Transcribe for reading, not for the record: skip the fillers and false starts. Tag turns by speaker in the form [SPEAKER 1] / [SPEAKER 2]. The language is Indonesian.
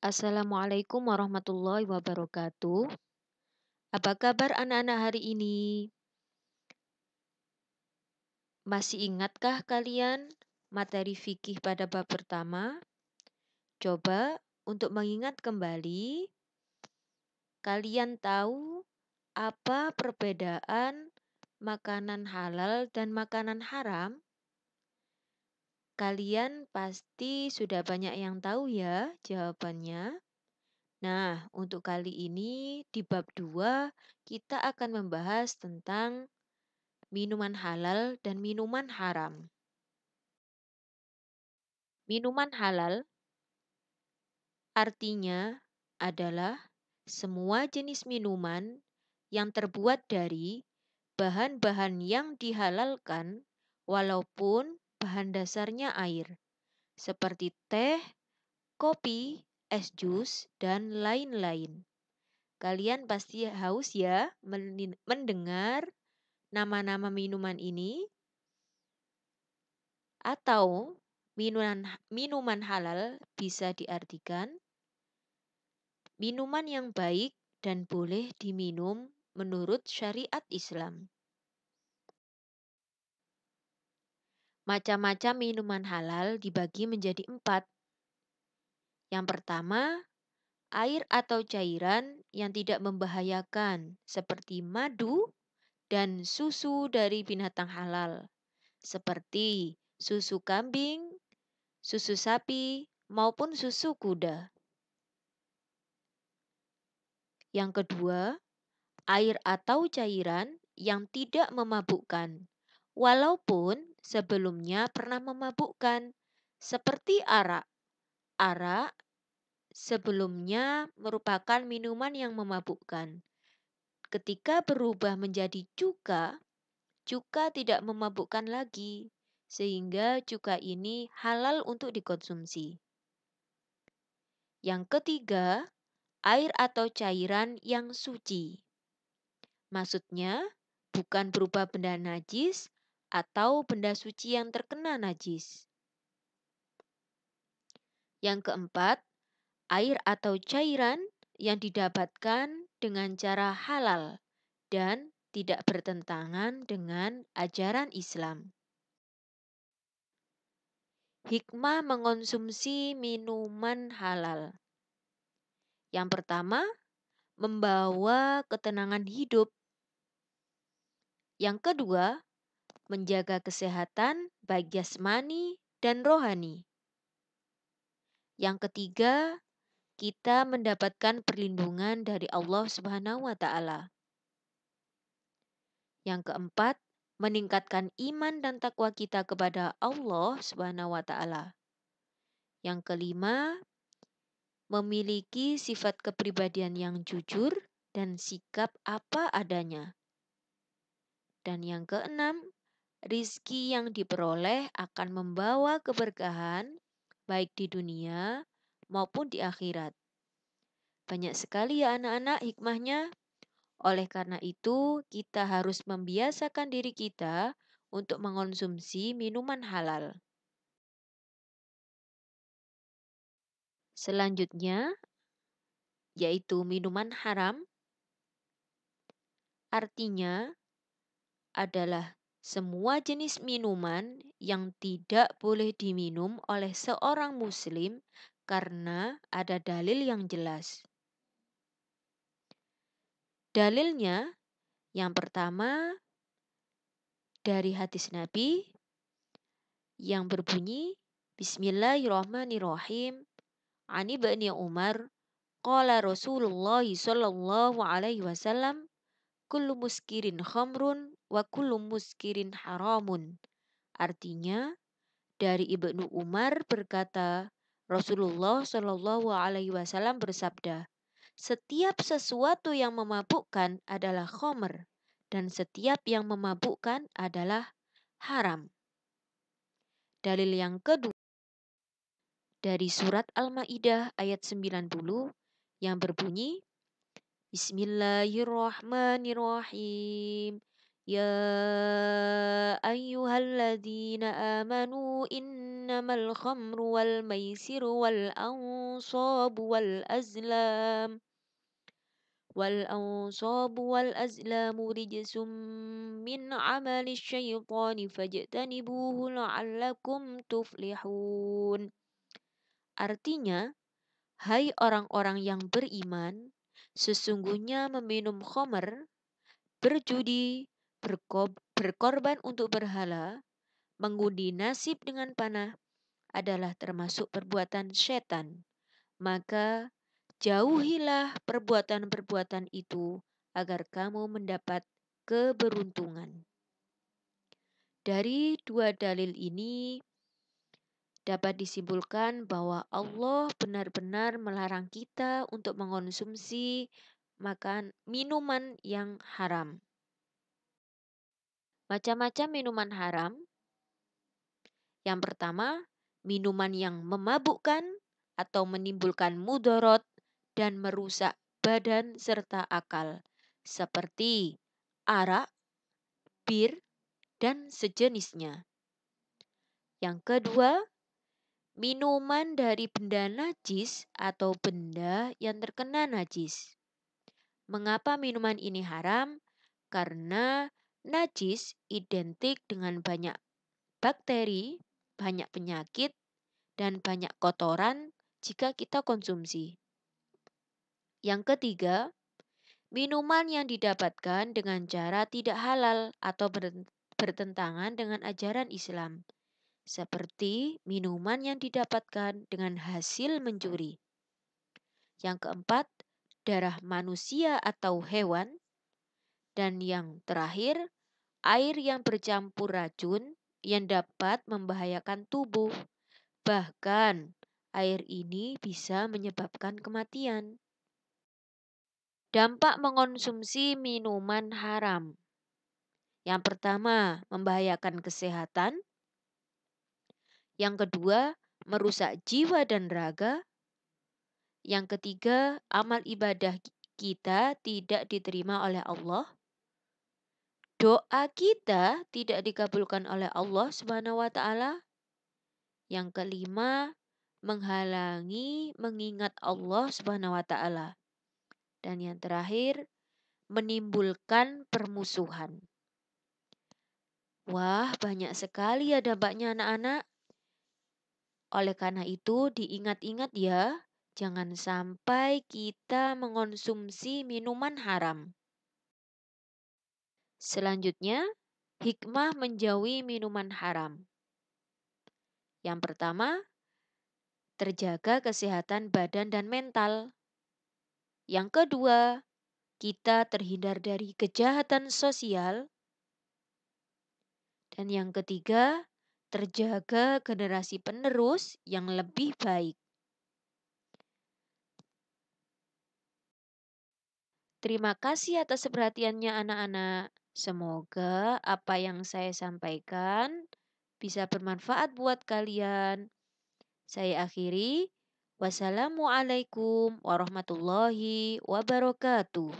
[SPEAKER 1] Assalamualaikum warahmatullahi wabarakatuh. Apa kabar anak-anak hari ini? Masih ingatkah kalian materi fikih pada bab pertama? Coba untuk mengingat kembali, kalian tahu apa perbedaan makanan halal dan makanan haram? Kalian pasti sudah banyak yang tahu ya jawabannya. Nah, untuk kali ini di bab 2 kita akan membahas tentang minuman halal dan minuman haram. Minuman halal artinya adalah semua jenis minuman yang terbuat dari bahan-bahan yang dihalalkan walaupun bahan dasarnya air, seperti teh, kopi, es jus, dan lain-lain. Kalian pasti haus ya mendengar nama-nama minuman ini, atau minuman halal bisa diartikan minuman yang baik dan boleh diminum menurut syariat Islam. Macam-macam minuman halal dibagi menjadi 4. Yang pertama, air atau cairan yang tidak membahayakan seperti madu dan susu dari binatang halal, seperti susu kambing, susu sapi, maupun susu kuda. Yang kedua, air atau cairan yang tidak memabukkan, walaupun sebelumnya pernah memabukkan, seperti arak. Arak sebelumnya merupakan minuman yang memabukkan. Ketika berubah menjadi cuka, cuka tidak memabukkan lagi, sehingga cuka ini halal untuk dikonsumsi. Yang ketiga, air atau cairan yang suci. Maksudnya, bukan berupa benda najis atau benda suci yang terkena najis. Yang keempat, air atau cairan yang didapatkan dengan cara halal dan tidak bertentangan dengan ajaran Islam. Hikmah mengonsumsi minuman halal. Yang pertama, membawa ketenangan hidup. Yang kedua, menjaga kesehatan baik jasmani dan rohani. Yang ketiga, kita mendapatkan perlindungan dari Allah Subhanahu wa taala. Yang keempat, meningkatkan iman dan takwa kita kepada Allah Subhanahu wa taala. Yang kelima, memiliki sifat kepribadian yang jujur dan sikap apa adanya. Dan yang keenam, rizki yang diperoleh akan membawa keberkahan baik di dunia maupun di akhirat. Banyak sekali ya anak-anak hikmahnya. Oleh karena itu, kita harus membiasakan diri kita untuk mengonsumsi minuman halal. Selanjutnya, yaitu minuman haram, artinya adalah semua jenis minuman yang tidak boleh diminum oleh seorang muslim karena ada dalil yang jelas. Dalilnya, yang pertama dari hadis Nabi yang berbunyi Bismillahirrahmanirrahim. Ani Ibni Umar qala Rasulullah sallallahu alaihi wasallam kullu muskirin khamrun wa kullu muskirin haramun. Artinya dari Ibnu Umar berkata Rasulullah sallallahu alaihi wasallam bersabda, setiap sesuatu yang memabukkan adalah khamr dan setiap yang memabukkan adalah haram. Dalil yang kedua dari surat Al-Maidah ayat 90 yang berbunyi Bismillahirrahmanirrahim. Ya ayyuhalladzina amanu innamal khamru wal maisiru wal azlamu rijsum min amali syaitani fajtanibuhu la'allakum tuflihun. Artinya, hai orang-orang yang beriman, sesungguhnya meminum khamr, berjudi, berkorban untuk berhala, mengundi nasib dengan panah adalah termasuk perbuatan setan. Maka jauhilah perbuatan-perbuatan itu agar kamu mendapat keberuntungan. Dari dua dalil ini dapat disimpulkan bahwa Allah benar-benar melarang kita untuk mengonsumsi minuman yang haram. Macam-macam minuman haram. Yang pertama, minuman yang memabukkan atau menimbulkan mudarat dan merusak badan serta akal, seperti arak, bir, dan sejenisnya. Yang kedua, minuman dari benda najis atau benda yang terkena najis. Mengapa minuman ini haram? Karena najis identik dengan banyak bakteri, banyak penyakit, dan banyak kotoran jika kita konsumsi. Yang ketiga, minuman yang didapatkan dengan cara tidak halal atau bertentangan dengan ajaran Islam, seperti minuman yang didapatkan dengan hasil mencuri. Yang keempat, darah manusia atau hewan. Dan yang terakhir, air yang bercampur racun yang dapat membahayakan tubuh. Bahkan, air ini bisa menyebabkan kematian. Dampak mengonsumsi minuman haram. Yang pertama, membahayakan kesehatan. Yang kedua, merusak jiwa dan raga. Yang ketiga, amal ibadah kita tidak diterima oleh Allah. Doa kita tidak dikabulkan oleh Allah Subhanahu wa taala. Yang kelima, menghalangi mengingat Allah Subhanahu wa taala. Dan yang terakhir, menimbulkan permusuhan. Wah, banyak sekali ya dampaknya anak-anak. Oleh karena itu, diingat-ingat ya, jangan sampai kita mengonsumsi minuman haram. Selanjutnya, hikmah menjauhi minuman haram. Yang pertama, terjaga kesehatan badan dan mental. Yang kedua, kita terhindar dari kejahatan sosial. Dan yang ketiga, terjaga generasi penerus yang lebih baik. Terima kasih atas perhatiannya anak-anak. Semoga apa yang saya sampaikan bisa bermanfaat buat kalian. Saya akhiri. Wassalamualaikum warahmatullahi wabarakatuh.